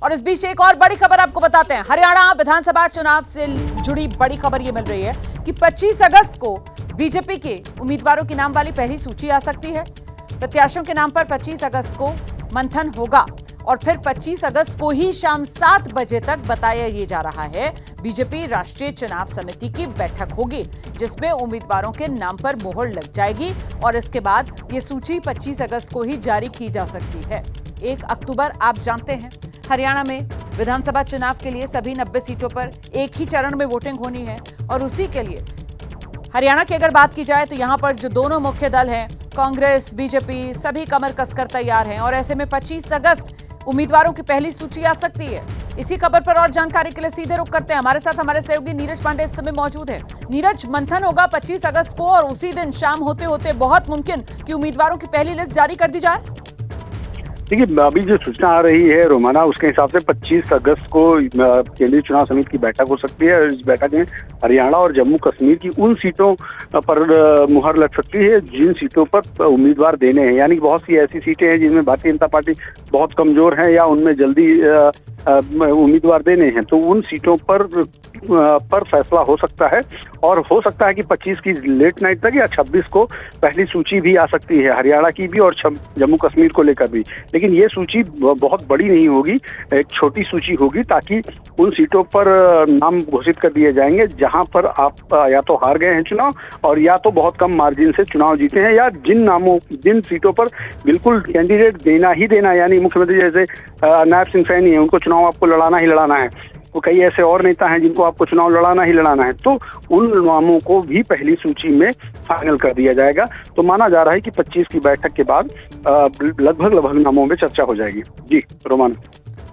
और इस बीच एक और बड़ी खबर आपको बताते हैं। हरियाणा विधानसभा चुनाव से जुड़ी बड़ी खबर ये मिल रही है कि 25 अगस्त को बीजेपी के उम्मीदवारों के नाम वाली पहली सूची आ सकती है। प्रत्याशियों के नाम पर 25 अगस्त को मंथन होगा और फिर 25 अगस्त को ही शाम 7 बजे तक बताया ये जा रहा है बीजेपी राष्ट्रीय चुनाव समिति की बैठक होगी, जिसमें उम्मीदवारों के नाम पर मोहर लग जाएगी और इसके बाद ये सूची 25 अगस्त को ही जारी की जा सकती है। 1 अक्टूबर आप जानते हैं हरियाणा में विधानसभा चुनाव के लिए सभी 90 सीटों पर एक ही चरण में वोटिंग होनी है और उसी के लिए हरियाणा की अगर बात की जाए तो यहां पर जो दोनों मुख्य दल हैं, कांग्रेस, बीजेपी, सभी कमर कसकर तैयार हैं और ऐसे में 25 अगस्त उम्मीदवारों की पहली सूची आ सकती है। इसी खबर पर और जानकारी के लिए सीधे रुख करते हैं। हमारे साथ हमारे सहयोगी नीरज पांडे इस समय मौजूद है। नीरज, मंथन होगा 25 अगस्त को और उसी दिन शाम होते होते बहुत मुमकिन कि उम्मीदवारों की पहली लिस्ट जारी कर दी जाए। देखिए, अभी जो सूचना आ रही है रोमाना, उसके हिसाब से 25 अगस्त को केंद्रीय चुनाव समिति की बैठक हो सकती है। इस बैठक में हरियाणा और जम्मू कश्मीर की उन सीटों पर मुहर लग सकती है जिन सीटों पर उम्मीदवार देने हैं। यानी बहुत सी ऐसी सीटें हैं जिनमें भारतीय जनता पार्टी बहुत कमजोर है या उनमें जल्दी उम्मीदवार देने हैं, तो उन सीटों पर फैसला हो सकता है और हो सकता है कि 25 की लेट नाइट तक या 26 को पहली सूची भी आ सकती है, हरियाणा की भी और जम्मू कश्मीर को लेकर भी। लेकिन ये सूची बहुत बड़ी नहीं होगी, एक छोटी सूची होगी, ताकि उन सीटों पर नाम घोषित कर दिए जाएंगे जहां पर आप या तो हार गए हैं चुनाव और या तो बहुत कम मार्जिन से चुनाव जीते हैं, या जिन सीटों पर बिल्कुल कैंडिडेट देना ही देना, यानी मुख्यमंत्री जैसे नायब सिंह सैनी है, उनको चुनाव आपको लड़ाना ही लड़ाना है। तो कई ऐसे और नेता हैं जिनको आपको चुनाव लड़ाना ही लड़ाना है, तो उन नामों को भी पहली सूची में फाइनल कर दिया जाएगा। तो माना जा रहा है कि 25 की बैठक के बाद लगभग नामों में चर्चा हो जाएगी। जी रोमान,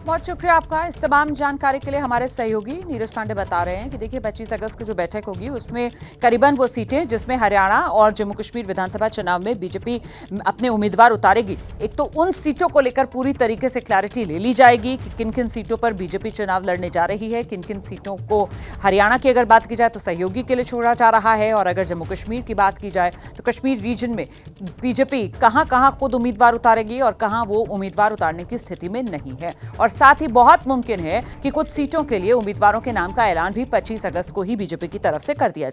बहुत शुक्रिया आपका इस तमाम जानकारी के लिए। हमारे सहयोगी नीरज पांडे बता रहे हैं कि देखिए 25 अगस्त की जो बैठक होगी उसमें करीबन वो सीटें जिसमें हरियाणा और जम्मू कश्मीर विधानसभा चुनाव में बीजेपी अपने उम्मीदवार उतारेगी, एक तो उन सीटों को लेकर पूरी तरीके से क्लैरिटी ले ली जाएगी कि किन किन सीटों पर बीजेपी चुनाव लड़ने जा रही है, किन किन सीटों को हरियाणा की अगर बात की जाए तो सहयोगी के लिए छोड़ा जा रहा है, और अगर जम्मू कश्मीर की बात की जाए तो कश्मीर रीजन में बीजेपी कहां खुद उम्मीदवार उतारेगी और कहां वो उम्मीदवार उतारने की स्थिति में नहीं है। और साथ ही बहुत मुमकिन है कि कुछ सीटों के लिए उम्मीदवारों के नाम का ऐलान भी 25 अगस्त को ही बीजेपी की तरफ से कर दिया जाए।